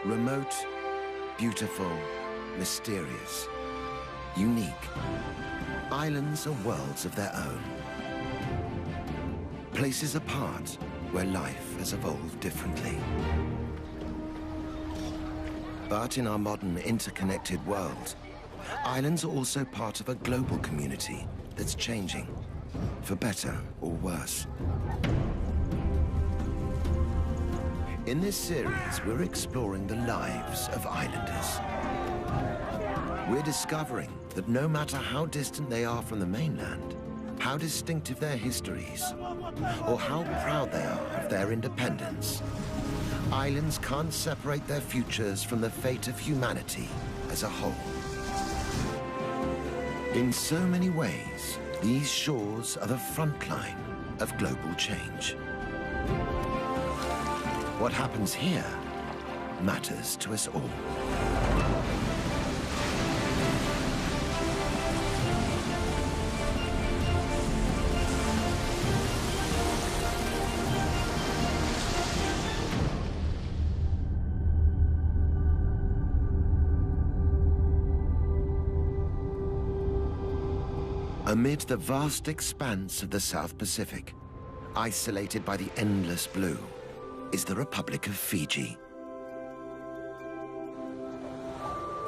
Remote, beautiful, mysterious, unique. Islands are worlds of their own. Places apart where life has evolved differently. But in our modern interconnected world, islands are also part of a global community that's changing, for better or worse. In this series, we're exploring the lives of islanders. We're discovering that no matter how distant they are from the mainland, how distinctive their histories, or how proud they are of their independence, islands can't separate their futures from the fate of humanity as a whole. In so many ways, these shores are the front line of global change. What happens here matters to us all. Amid the vast expanse of the South Pacific, isolated by the endless blue, is the Republic of Fiji.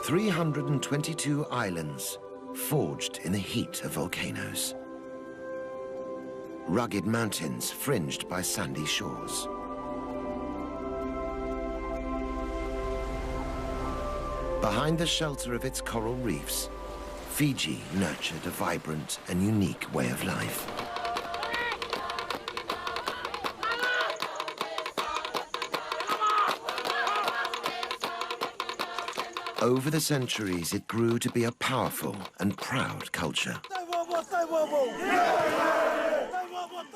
322 islands forged in the heat of volcanoes. Rugged mountains fringed by sandy shores. Behind the shelter of its coral reefs, Fiji nurtured a vibrant and unique way of life. Over the centuries, it grew to be a powerful and proud culture.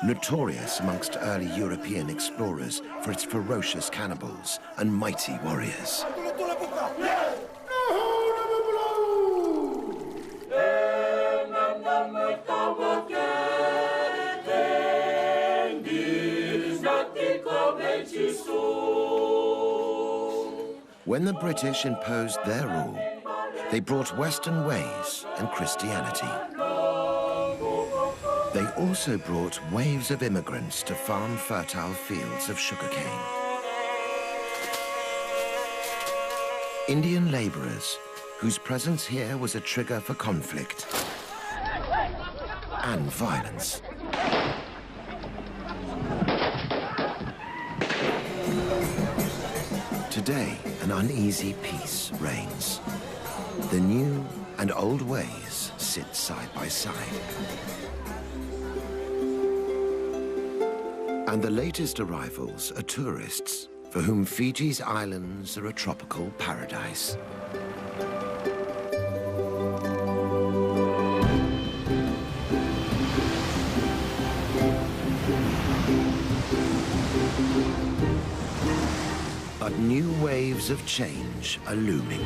Notorious amongst early European explorers for its ferocious cannibals and mighty warriors. When the British imposed their rule, they brought Western ways and Christianity. They also brought waves of immigrants to farm fertile fields of sugarcane. Indian laborers, whose presence here was a trigger for conflict and violence. Today, an uneasy peace reigns. The new and old ways sit side by side. And the latest arrivals are tourists for whom Fiji's islands are a tropical paradise. But new waves of change are looming.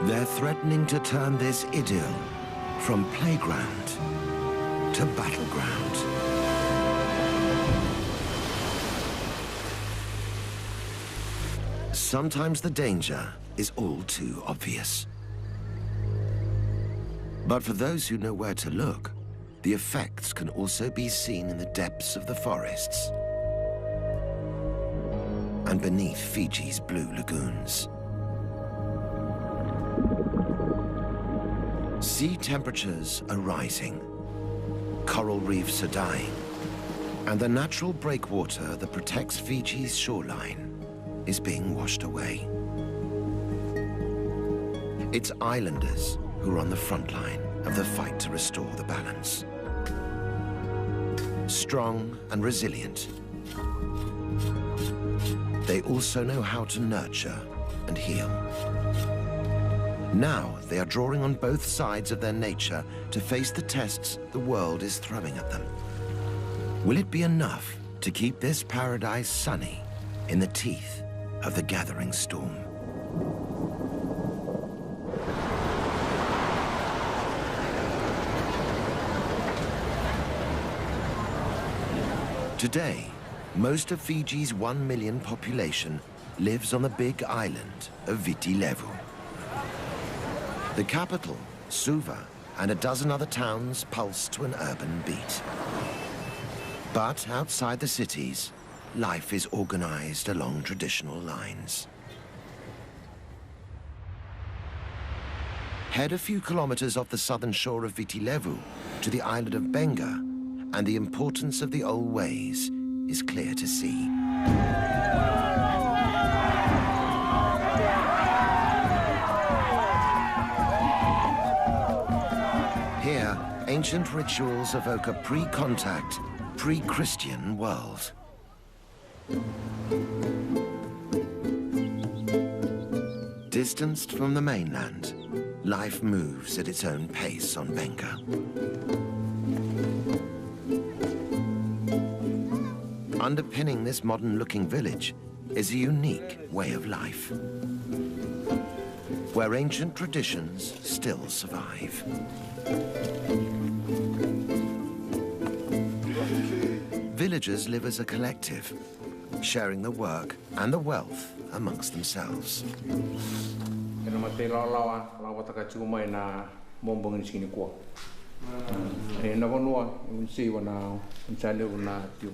They're threatening to turn this idyll from playground to battleground. Sometimes the danger is all too obvious. But for those who know where to look, the effects can also be seen in the depths of the forests and beneath Fiji's blue lagoons. Sea temperatures are rising, coral reefs are dying, and the natural breakwater that protects Fiji's shoreline is being washed away. It's islanders who are on the front line of the fight to restore the balance. Strong and resilient, they also know how to nurture and heal. Now they are drawing on both sides of their nature to face the tests the world is throwing at them. Will it be enough to keep this paradise sunny in the teeth of the gathering storm? Today, Most of Fiji's 1 million population lives on the big island of Viti Levu. The capital, Suva, and a dozen other towns pulse to an urban beat. But outside the cities, life is organized along traditional lines. Head a few kilometers off the southern shore of Viti Levu to the island of Benga, and the importance of the old ways is clear to see. Here, ancient rituals evoke a pre-contact, pre-Christian world. Distanced from the mainland, life moves at its own pace on Benga. Underpinning this modern-looking village is a unique way of life, where ancient traditions still survive. Villagers live as a collective, sharing the work and the wealth amongst themselves.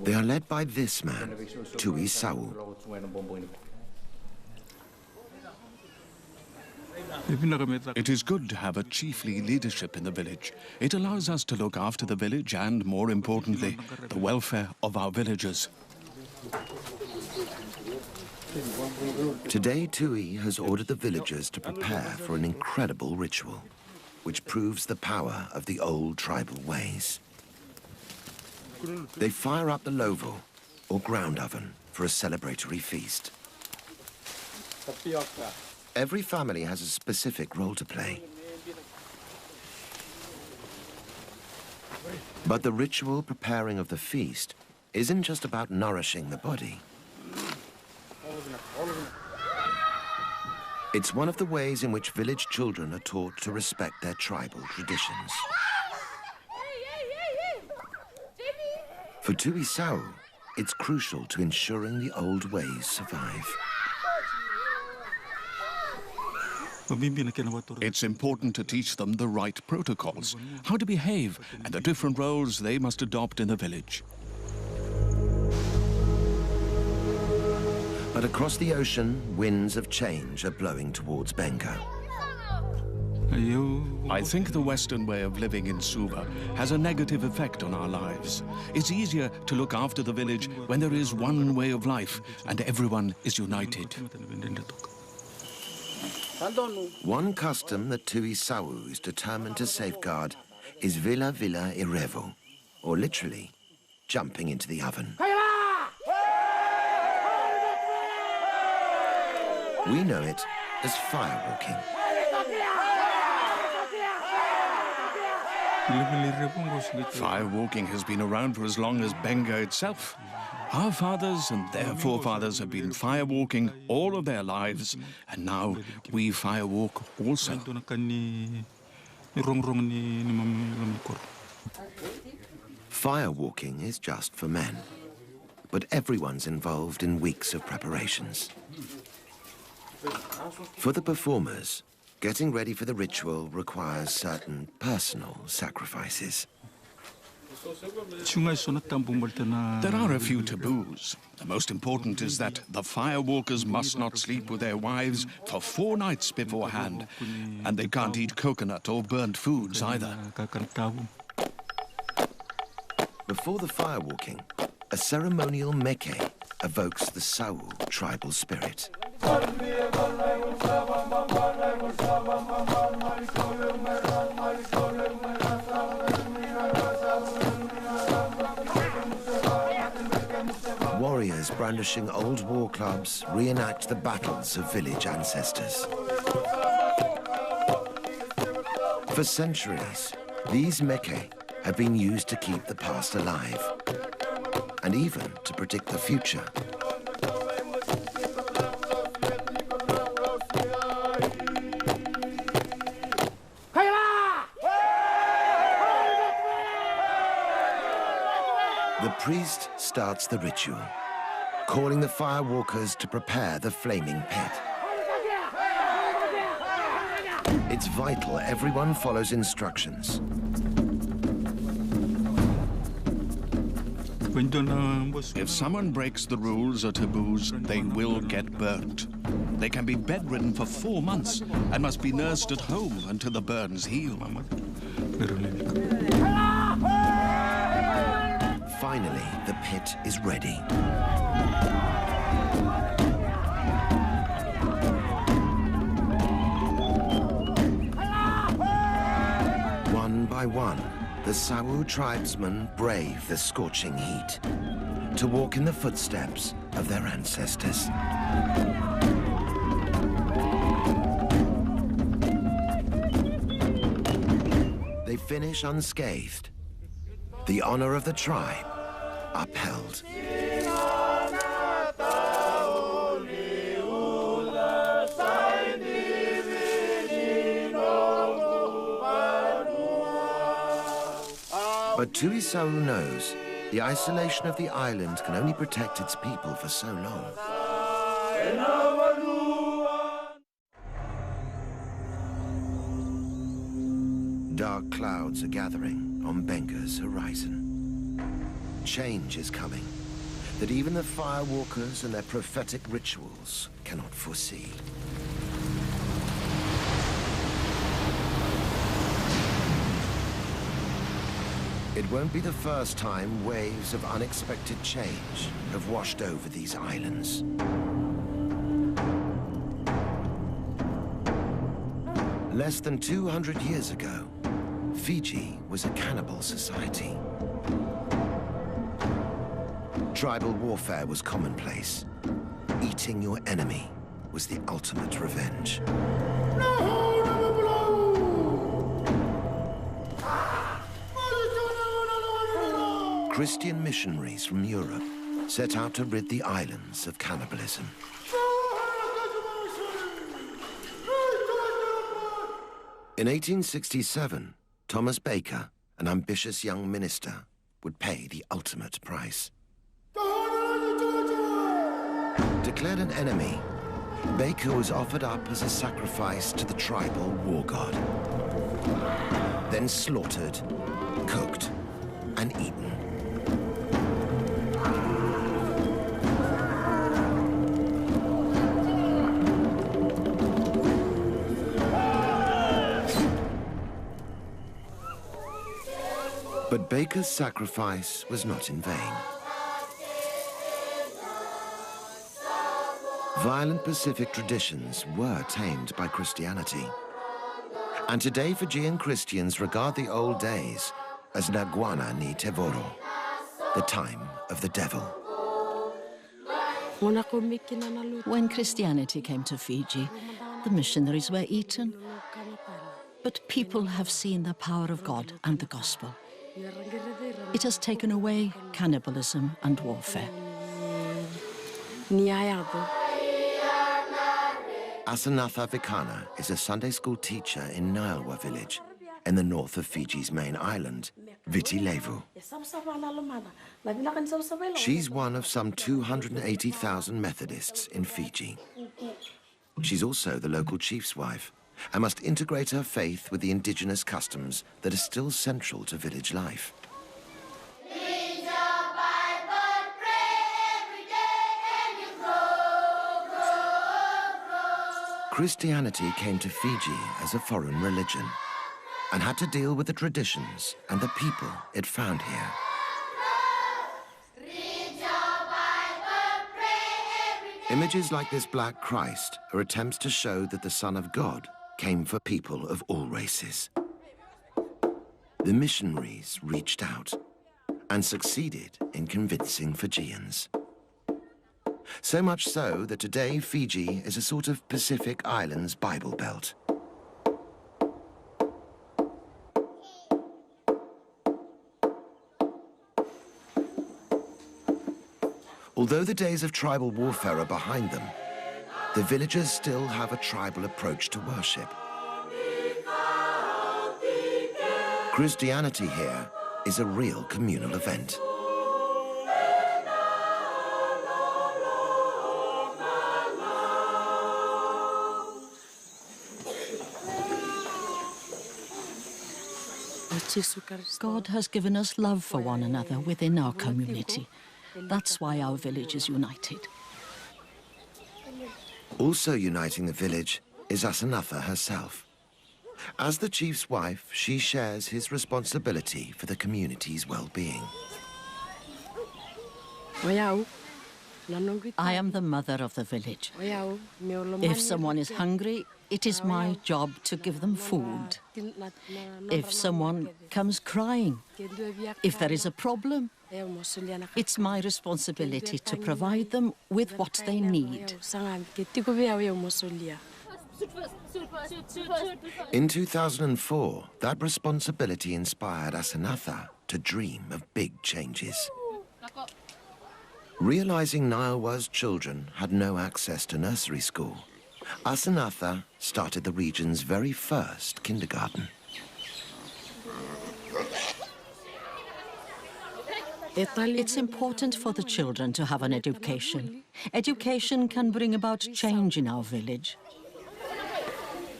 They are led by this man, Tui Sau. It is good to have a chiefly leadership in the village. It allows us to look after the village and, more importantly, the welfare of our villagers. Today, Tui has ordered the villagers to prepare for an incredible ritual, which proves the power of the old tribal ways. They fire up the lovo, or ground oven, for a celebratory feast. Every family has a specific role to play. But the ritual preparing of the feast isn't just about nourishing the body. It's one of the ways in which village children are taught to respect their tribal traditions. For Tui Sau, it's crucial to ensuring the old ways survive. It's important to teach them the right protocols, how to behave, and the different roles they must adopt in the village. But across the ocean, winds of change are blowing towards Benga. I think the Western way of living in Suva has a negative effect on our lives. It's easier to look after the village when there is one way of life and everyone is united. One custom that Tui Sau is determined to safeguard is Vila Vila Irevo, or literally, jumping into the oven. We know it as firewalking. Firewalking has been around for as long as Benga itself. Our fathers and their forefathers have been firewalking all of their lives, and now we firewalk also. Firewalking is just for men, but everyone's involved in weeks of preparations. For the performers, getting ready for the ritual requires certain personal sacrifices. There are a few taboos. The most important is that the firewalkers must not sleep with their wives for 4 nights beforehand, and they can't eat coconut or burnt foods either. Before the firewalking, a ceremonial meke evokes the Sau tribal spirit. Warriors brandishing old war clubs reenact the battles of village ancestors. For centuries, these meke have been used to keep the past alive, and even to predict the future. The priest starts the ritual, calling the firewalkers to prepare the flaming pit. It's vital everyone follows instructions. If someone breaks the rules or taboos, they will get burnt. They can be bedridden for 4 months and must be nursed at home until the burns heal. Finally, the pit is ready. One by one, the Sawu tribesmen brave the scorching heat to walk in the footsteps of their ancestors. They finish unscathed, the honor of the tribe upheld. But Tuisau knows the isolation of the island can only protect its people for so long. Dark clouds are gathering on Benga's horizon. Change is coming that even the firewalkers and their prophetic rituals cannot foresee. It won't be the first time waves of unexpected change have washed over these islands. Less than 200 years ago, Fiji was a cannibal society. Tribal warfare was commonplace. Eating your enemy was the ultimate revenge. Christian missionaries from Europe set out to rid the islands of cannibalism. In 1867, Thomas Baker, an ambitious young minister, would pay the ultimate price. Declared an enemy, Baker was offered up as a sacrifice to the tribal war god. Then slaughtered, cooked, and eaten. But Baker's sacrifice was not in vain. Violent Pacific traditions were tamed by Christianity. And today Fijian Christians regard the old days as Naguana ni Tevoro, the time of the devil. When Christianity came to Fiji, the missionaries were eaten. But people have seen the power of God and the gospel. It has taken away cannibalism and warfare. Asanatha Vikana is a Sunday school teacher in Nialwa village, in the north of Fiji's main island, Viti Levu. She's one of some 280,000 Methodists in Fiji. She's also the local chief's wife, and must integrate her faith with the indigenous customs that are still central to village life. Read your Bible, pray every day, and you grow. Christianity came to Fiji as a foreign religion and had to deal with the traditions and the people it found here. Read your Bible, pray every day. Images like this Black Christ are attempts to show that the Son of God came for people of all races. The missionaries reached out and succeeded in convincing Fijians. So much so that today Fiji is a sort of Pacific Islands Bible Belt. Although the days of tribal warfare are behind them, the villagers still have a tribal approach to worship. Christianity here is a real communal event. God has given us love for one another within our community. That's why our village is united. Also uniting the village is Asanatha herself. As the chief's wife, she shares his responsibility for the community's well-being. I am the mother of the village. If someone is hungry, it is my job to give them food. If someone comes crying, if there is a problem, it's my responsibility to provide them with what they need. In 2004, that responsibility inspired Asanatha to dream of big changes. Realizing Niawa's children had no access to nursery school, Asanatha started the region's very first kindergarten. It's important for the children to have an education. Education can bring about change in our village.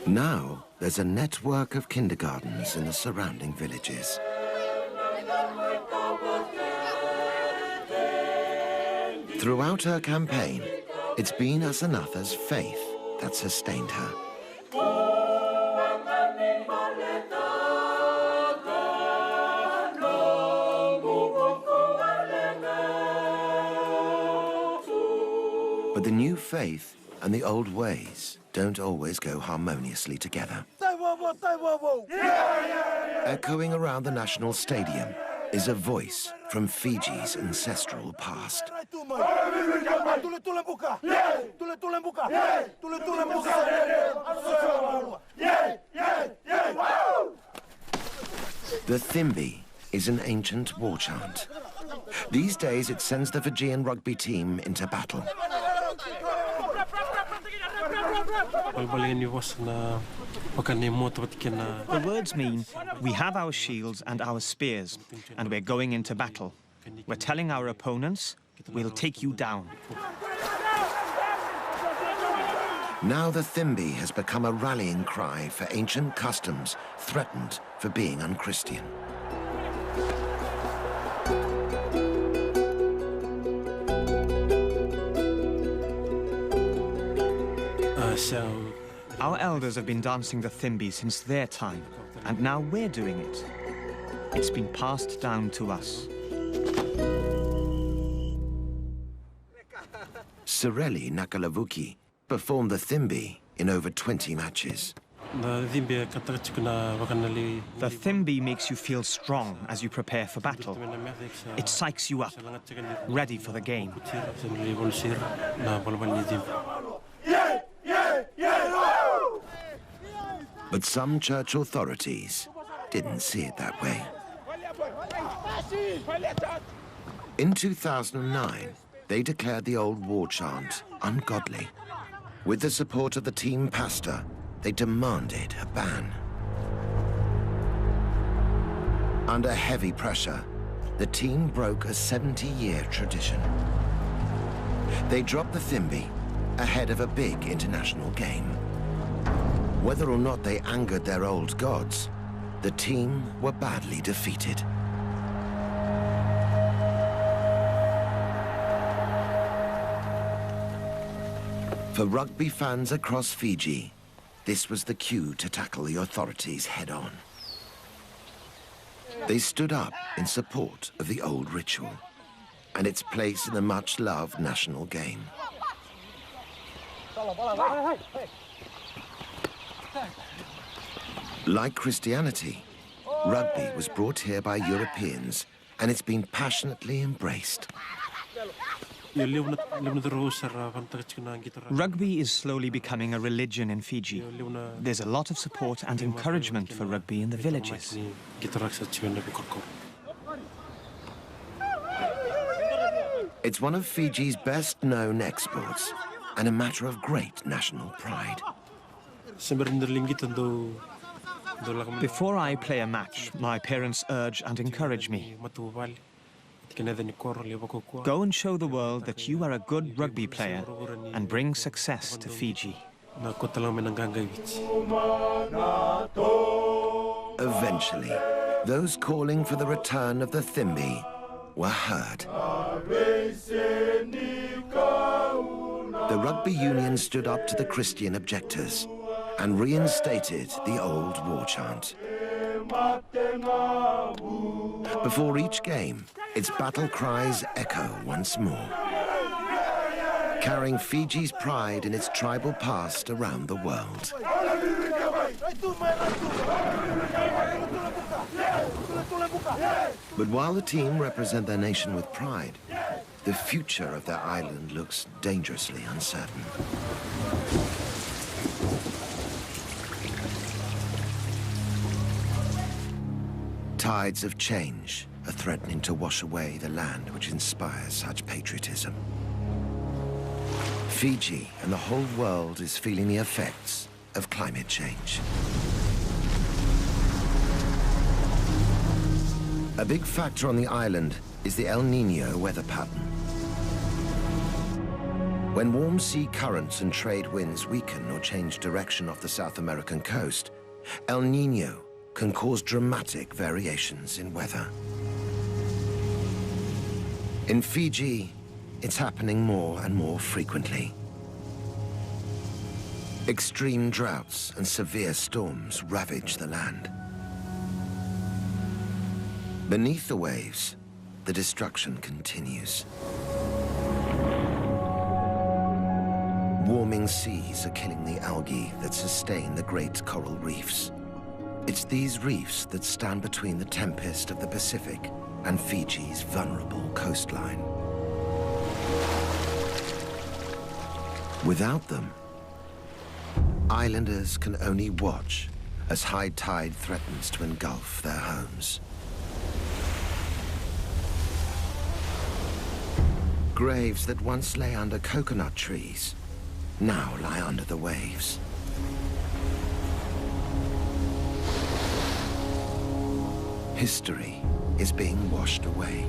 Now, there's a network of kindergartens in the surrounding villages. Throughout her campaign, it's been Asanatha's faith that sustained her. But the new faith and the old ways don't always go harmoniously together. Echoing around the national stadium is a voice from Fiji's ancestral past. The Thimbi is an ancient war chant. These days it sends the Fijian rugby team into battle. The words mean, we have our shields and our spears, and we're going into battle. We're telling our opponents, we'll take you down. Now the Thimbi has become a rallying cry for ancient customs threatened for being unchristian. Our elders have been dancing the Thimbi since their time, and now we're doing it. It's been passed down to us. Sireli Nakalavuki performed the Thimbi in over 20 matches. The Thimbi makes you feel strong as you prepare for battle. It psychs you up, ready for the game. But some church authorities didn't see it that way. In 2009, they declared the old war chant ungodly. With the support of the team pastor, they demanded a ban. Under heavy pressure, the team broke a 70-year tradition. They dropped the Thimbi ahead of a big international game. Whether or not they angered their old gods, the team were badly defeated. For rugby fans across Fiji, this was the cue to tackle the authorities head-on. They stood up in support of the old ritual and its place in the much-loved national game. Like Christianity, rugby was brought here by Europeans, and it's been passionately embraced. Rugby is slowly becoming a religion in Fiji. There's a lot of support and encouragement for rugby in the villages. It's one of Fiji's best-known exports and a matter of great national pride. Before I play a match, my parents urge and encourage me. Go and show the world that you are a good rugby player and bring success to Fiji. Eventually, those calling for the return of the Thimbi were heard. The rugby union stood up to the Christian objectors and reinstated the old war chant. Before each game, its battle cries echo once more, carrying Fiji's pride in its tribal past around the world. But while the team represent their nation with pride, the future of their island looks dangerously uncertain. Tides of change are threatening to wash away the land which inspires such patriotism. Fiji and the whole world is feeling the effects of climate change. A big factor on the island is the El Niño weather pattern. When warm sea currents and trade winds weaken or change direction off the South American coast, El Niño can cause dramatic variations in weather. In Fiji, it's happening more and more frequently. Extreme droughts and severe storms ravage the land. Beneath the waves, the destruction continues. Warming seas are killing the algae that sustain the great coral reefs. It's these reefs that stand between the tempest of the Pacific and Fiji's vulnerable coastline. Without them, islanders can only watch as high tide threatens to engulf their homes. Graves that once lay under coconut trees now lie under the waves. History is being washed away.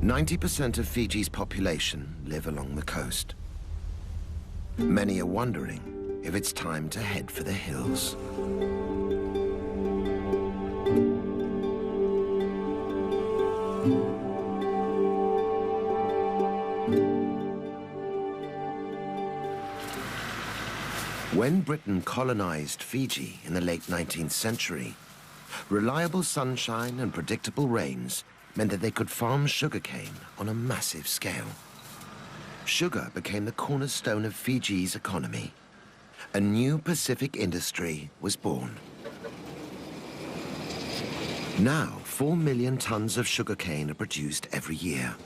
"90% of Fiji's population live along the coast. Many are wondering if it's time to head for the hills. When Britain colonized Fiji in the late 19th century, reliable sunshine and predictable rains meant that they could farm sugarcane on a massive scale. Sugar became the cornerstone of Fiji's economy. A new Pacific industry was born. Now, 4 million tons of sugarcane are produced every year.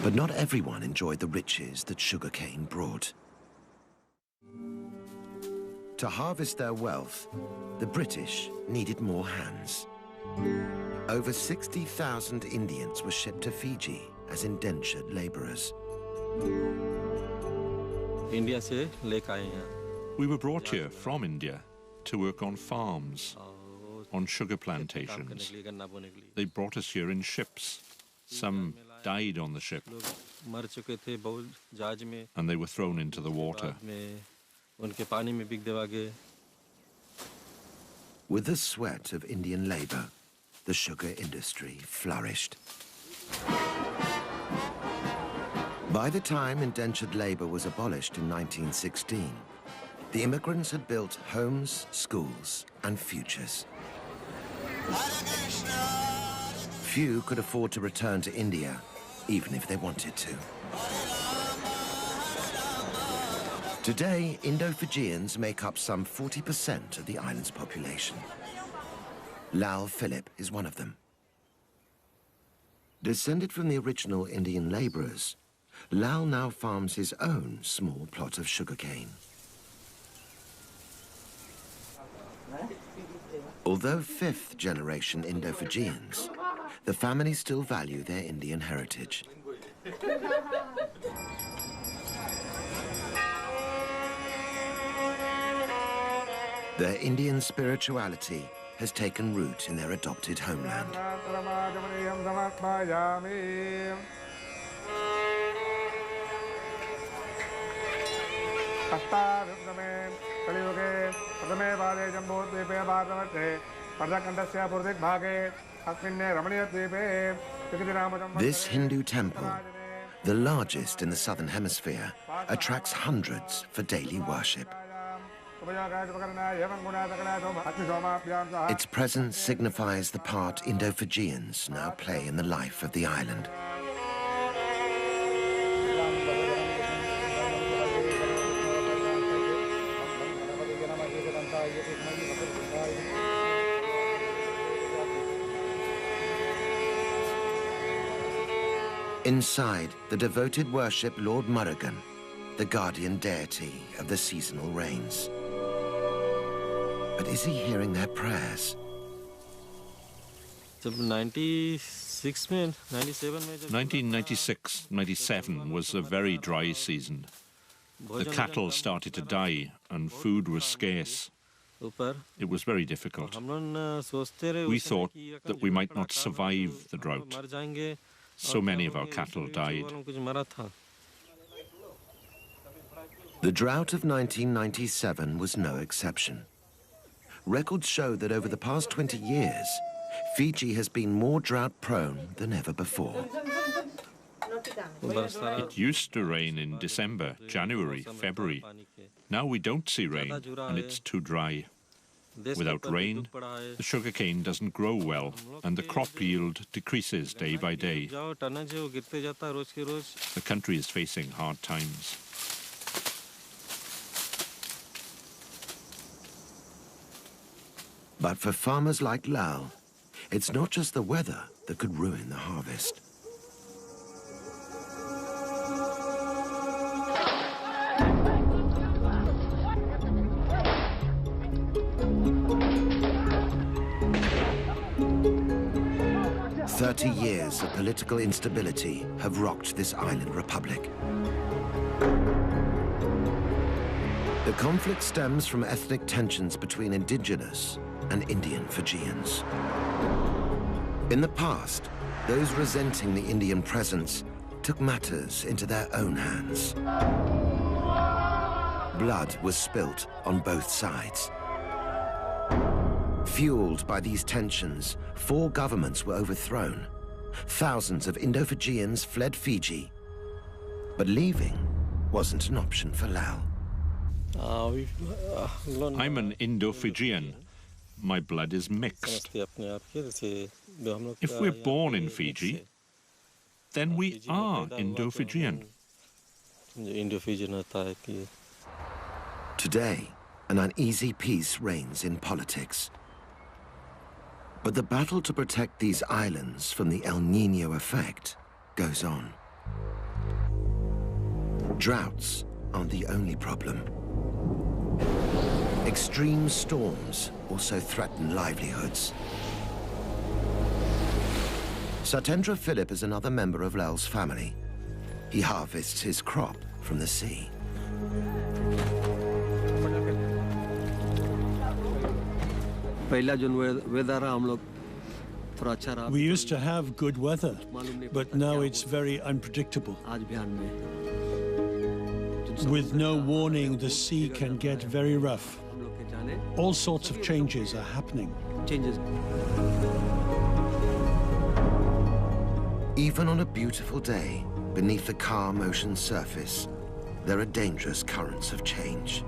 But not everyone enjoyed the riches that sugarcane brought. To harvest their wealth, the British needed more hands. Over 60,000 Indians were shipped to Fiji as indentured laborers. We were brought here from India to work on farms, on sugar plantations. They brought us here in ships. Some died on the ship, and they were thrown into the water. With the sweat of Indian labor, the sugar industry flourished. By the time indentured labor was abolished in 1916, the immigrants had built homes, schools, and futures. Few could afford to return to India, even if they wanted to. Today, Indo-Fijians make up some 40% of the island's population. Lal Philip is one of them. Descended from the original Indian laborers, Lal now farms his own small plot of sugarcane. Although fifth-generation Indo-Fijians, the family still value their Indian heritage. Their Indian spirituality has taken root in their adopted homeland. This Hindu temple, the largest in the southern hemisphere, attracts hundreds for daily worship. Its presence signifies the part Indo-Fijians now play in the life of the island. Inside, the devoted worship Lord Murugan, the guardian deity of the seasonal rains. But is he hearing their prayers? 1996-97 was a very dry season. The cattle started to die and food was scarce. It was very difficult. We thought that we might not survive the drought. So many of our cattle died. The drought of 1997 was no exception. Records show that over the past 20 years, Fiji has been more drought-prone than ever before. It used to rain in December, January, February. Now we don't see rain, and it's too dry. Without rain, the sugarcane doesn't grow well, and the crop yield decreases day by day. The country is facing hard times. But for farmers like Lal, it's not just the weather that could ruin the harvest. "30 years of political instability have rocked this island republic. The conflict stems from ethnic tensions between indigenous and Indian Fijians. In the past, those resenting the Indian presence took matters into their own hands. Blood was spilt on both sides. Fueled by these tensions, 4 governments were overthrown. Thousands of Indo-Fijians fled Fiji. But leaving wasn't an option for Lal. I'm an Indo-Fijian. My blood is mixed. If we're born in Fiji, then we are Indo-Fijian. Today, an uneasy peace reigns in politics. But the battle to protect these islands from the El Niño effect goes on. Droughts aren't the only problem. Extreme storms also threaten livelihoods. Satendra Philip is another member of Lal's family. He harvests his crop from the sea. We used to have good weather, but now it's very unpredictable. With no warning, the sea can get very rough. All sorts of changes are happening. Even on a beautiful day, beneath the calm ocean surface, there are dangerous currents of change.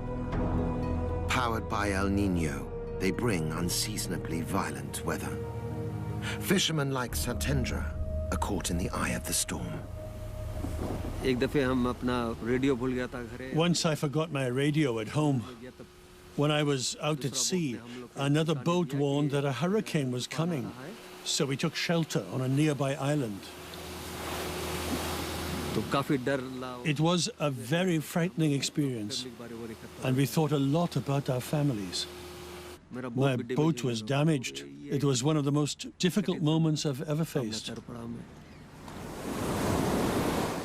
Powered by El Niño, they bring unseasonably violent weather. Fishermen like Satendra are caught in the eye of the storm. Once I forgot my radio at home. When I was out at sea, another boat warned that a hurricane was coming, so we took shelter on a nearby island. It was a very frightening experience, and we thought a lot about our families. My boat was damaged. It was one of the most difficult moments I've ever faced.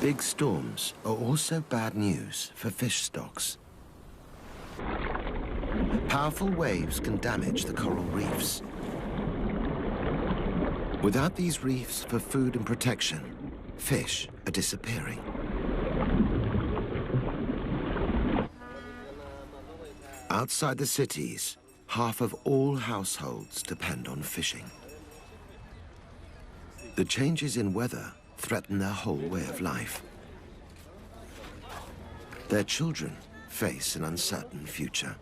Big storms are also bad news for fish stocks. Powerful waves can damage the coral reefs. Without these reefs for food and protection, fish are disappearing. Outside the cities, half of all households depend on fishing. The changes in weather threaten their whole way of life. Their children face an uncertain future.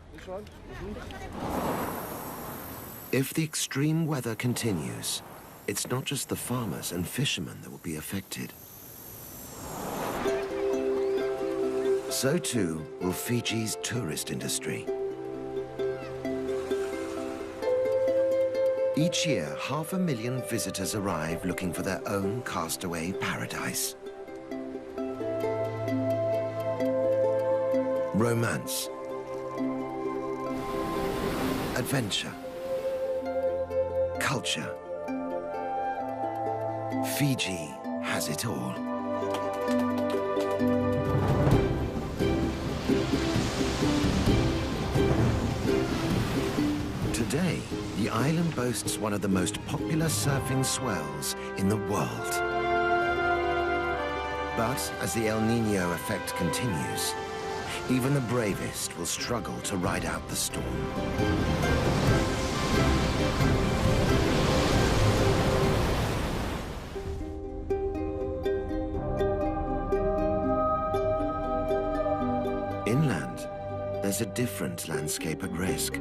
If the extreme weather continues, it's not just the farmers and fishermen that will be affected. So too will Fiji's tourist industry. Each year, 500,000 visitors arrive looking for their own castaway paradise. Romance, adventure, culture. Fiji has it all. Today, the island boasts one of the most popular surfing swells in the world. But as the El Niño effect continues, even the bravest will struggle to ride out the storm. Inland, there's a different landscape at risk.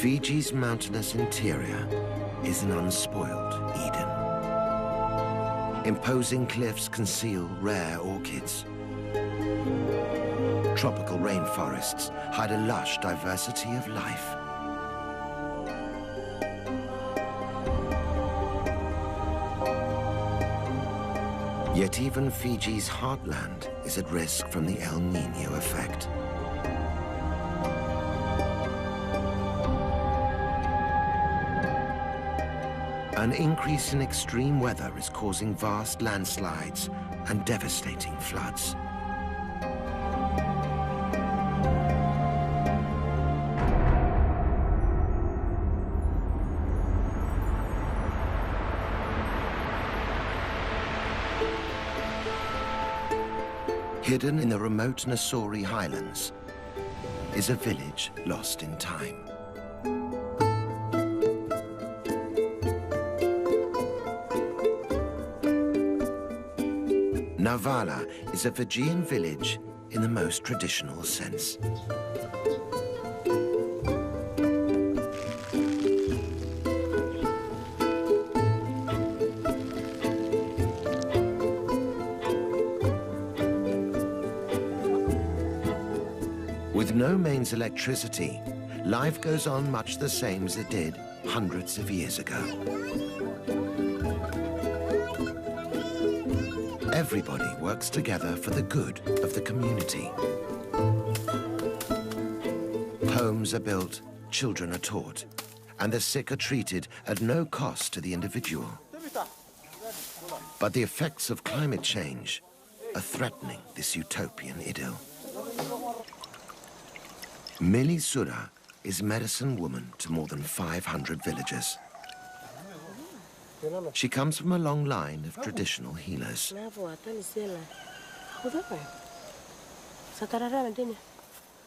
Fiji's mountainous interior is an unspoiled Eden. Imposing cliffs conceal rare orchids. Tropical rainforests hide a lush diversity of life. Yet even Fiji's heartland is at risk from the El Niño effect. An increase in extreme weather is causing vast landslides and devastating floods. Hidden in the remote Nasori highlands is a village lost in time. Navala is a Fijian village in the most traditional sense. With no mains electricity, life goes on much the same as it did hundreds of years ago. Everybody works together for the good of the community. Homes are built, children are taught, and the sick are treated at no cost to the individual. But the effects of climate change are threatening this utopian idyll. Mili Sura is medicine woman to more than 500 villagers. She comes from a long line of traditional healers.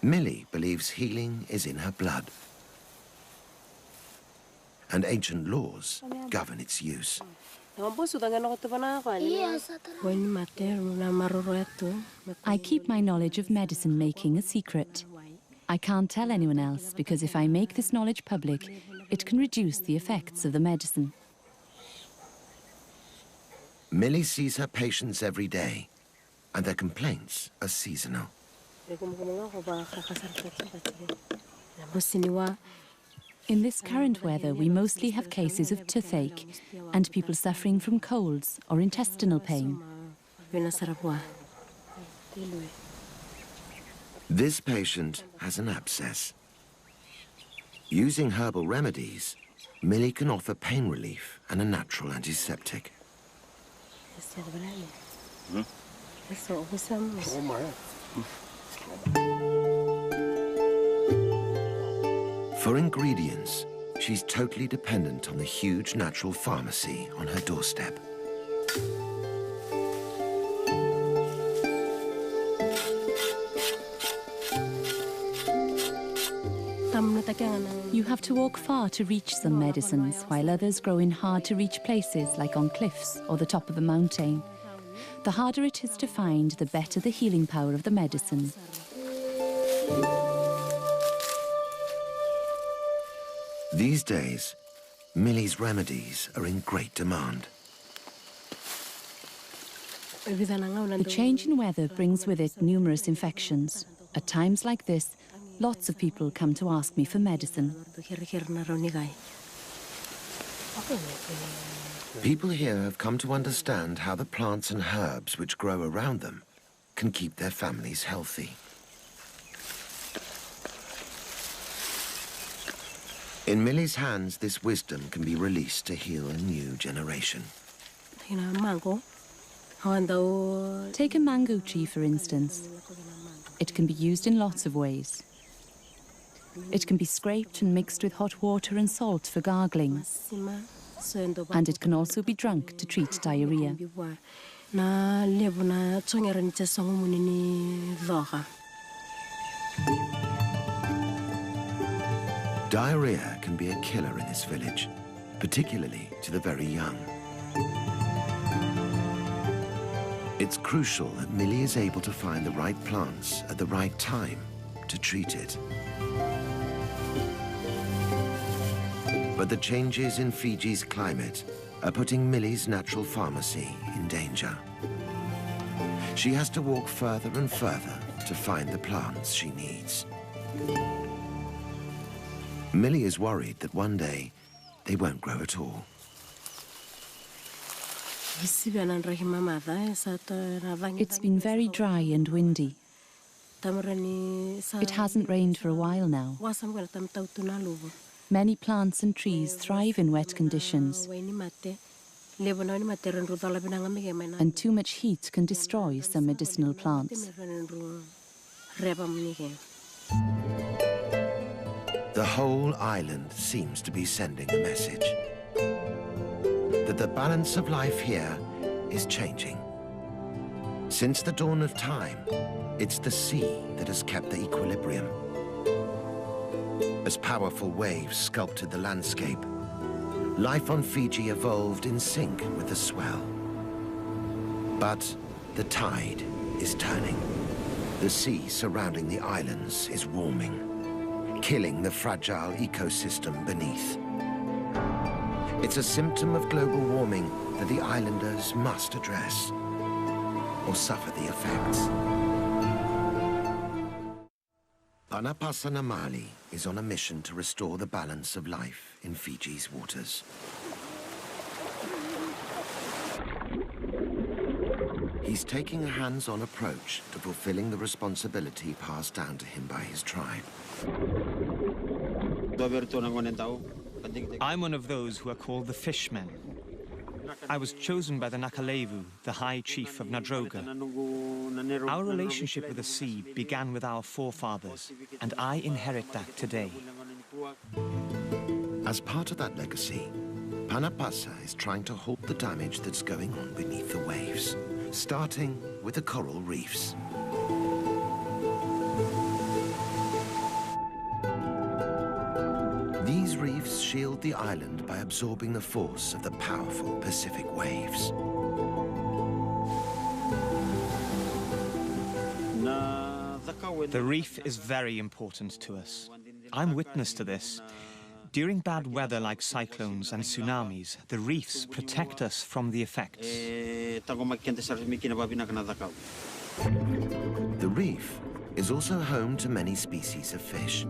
Mili believes healing is in her blood, and ancient laws govern its use. I keep my knowledge of medicine making a secret. I can't tell anyone else because if I make this knowledge public, it can reduce the effects of the medicine. Mili sees her patients every day, and their complaints are seasonal. In this current weather, we mostly have cases of toothache and people suffering from colds or intestinal pain. This patient has an abscess. Using herbal remedies, Mili can offer pain relief and a natural antiseptic. For ingredients, she's totally dependent on the huge natural pharmacy on her doorstep. You have to walk far to reach some medicines, while others grow in hard-to-reach places like on cliffs or the top of a mountain. The harder it is to find, the better the healing power of the medicine. These days, Millie's remedies are in great demand. The change in weather brings with it numerous infections. At times like this, lots of people come to ask me for medicine. People here have come to understand how the plants and herbs which grow around them can keep their families healthy. In Millie's hands, this wisdom can be released to heal a new generation. Take a mango tree, for instance. It can be used in lots of ways. It can be scraped and mixed with hot water and salt for gargling. And it can also be drunk to treat diarrhea. Diarrhea can be a killer in this village, particularly to the very young. It's crucial that Millie is able to find the right plants at the right time to treat it. But the changes in Fiji's climate are putting Millie's natural pharmacy in danger. She has to walk further and further to find the plants she needs. Millie is worried that one day they won't grow at all. It's been very dry and windy. It hasn't rained for a while now. Many plants and trees thrive in wet conditions, and too much heat can destroy some medicinal plants. The whole island seems to be sending a message that the balance of life here is changing. Since the dawn of time, it's the sea that has kept the equilibrium. As powerful waves sculpted the landscape, life on Fiji evolved in sync with the swell. But the tide is turning. The sea surrounding the islands is warming, killing the fragile ecosystem beneath. It's a symptom of global warming that the islanders must address, or suffer the effects. Panapasa Namali is on a mission to restore the balance of life in Fiji's waters. He's taking a hands-on approach to fulfilling the responsibility passed down to him by his tribe. I'm one of those who are called the Fishmen. I was chosen by the Nakalevu, the High Chief of Nadroga. Our relationship with the sea began with our forefathers, and I inherit that today. As part of that legacy, Panapasa is trying to halt the damage that's going on beneath the waves, starting with the coral reefs. These reefs shield the island by absorbing the force of the powerful Pacific waves. The reef is very important to us. I'm witness to this. During bad weather like cyclones and tsunamis, the reefs protect us from the effects. The reef is also home to many species of fish.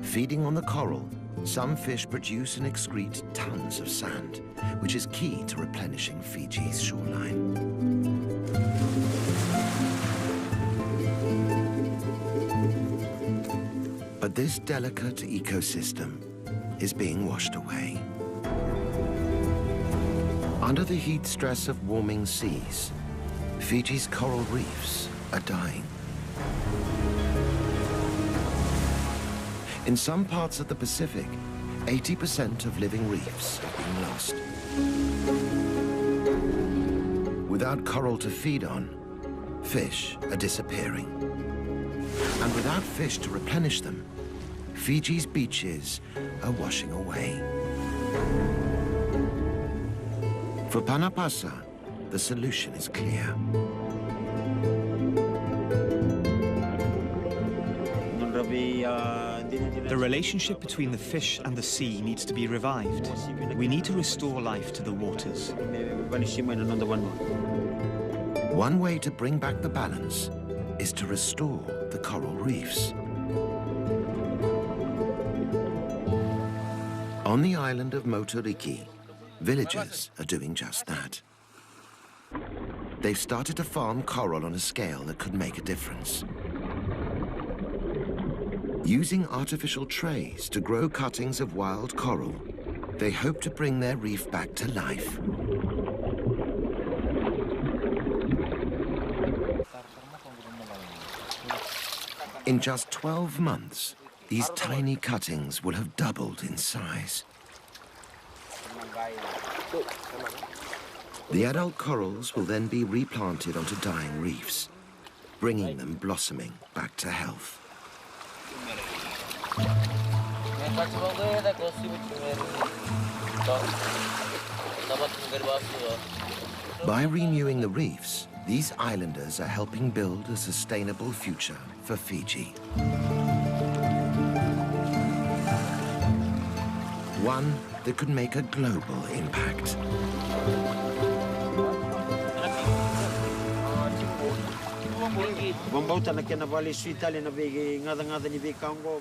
Feeding on the coral, some fish produce and excrete tons of sand, which is key to replenishing Fiji's shoreline. But this delicate ecosystem is being washed away. Under the heat stress of warming seas, Fiji's coral reefs are dying. In some parts of the Pacific, 80% of living reefs have been lost. Without coral to feed on, fish are disappearing. And without fish to replenish them, Fiji's beaches are washing away. For Panapasa, the solution is clear. The relationship between the fish and the sea needs to be revived. We need to restore life to the waters. One way to bring back the balance is to restore the coral reefs. On the island of Motoriki, villagers are doing just that. They've started to farm coral on a scale that could make a difference. Using artificial trays to grow cuttings of wild coral, they hope to bring their reef back to life. In just 12 months, these tiny cuttings will have doubled in size. The adult corals will then be replanted onto dying reefs, bringing them blossoming back to health. By renewing the reefs, these islanders are helping build a sustainable future for Fiji. One that could make a global impact.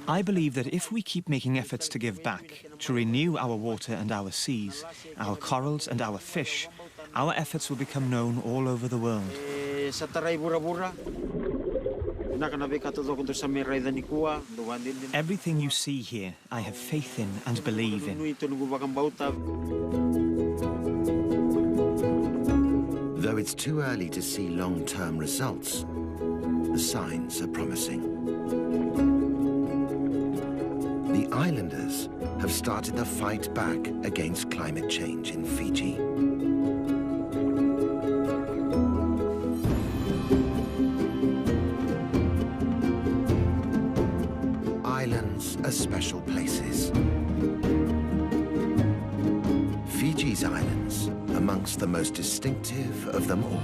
I believe that if we keep making efforts to give back, to renew our water and our seas, our corals and our fish, our efforts will become known all over the world. Everything you see here, I have faith in and believe in. Though it's too early to see long-term results, the signs are promising. The islanders have started the fight back against climate change in Fiji. Islands are special places. Fiji's islands amongst the most distinctive of them all.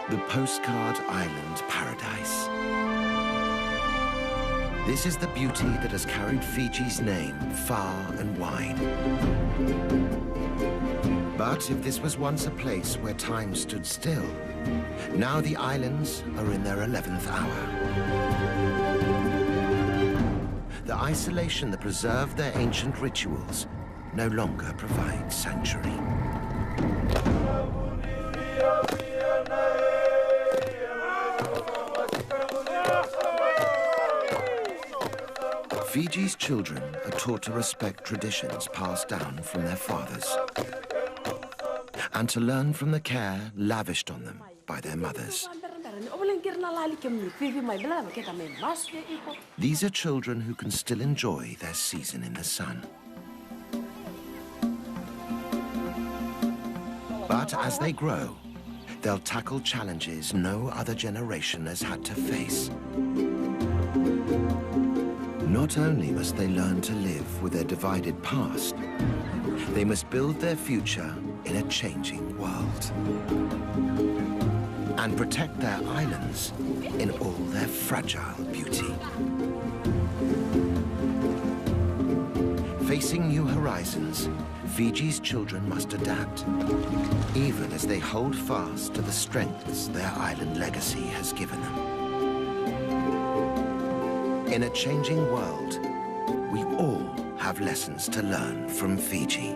The postcard island paradise. This is the beauty that has carried Fiji's name far and wide. But if this was once a place where time stood still, now the islands are in their 11th hour. The isolation that preserved their ancient rituals no longer provides sanctuary. Fiji's children are taught to respect traditions passed down from their fathers and to learn from the care lavished on them by their mothers. These are children who can still enjoy their season in the sun. But as they grow, they'll tackle challenges no other generation has had to face. Not only must they learn to live with their divided past, they must build their future in a changing world and protect their islands in all their fragile beauty. Facing new horizons, Fiji's children must adapt, even as they hold fast to the strengths their island legacy has given them. In a changing world, we all have lessons to learn from Fiji.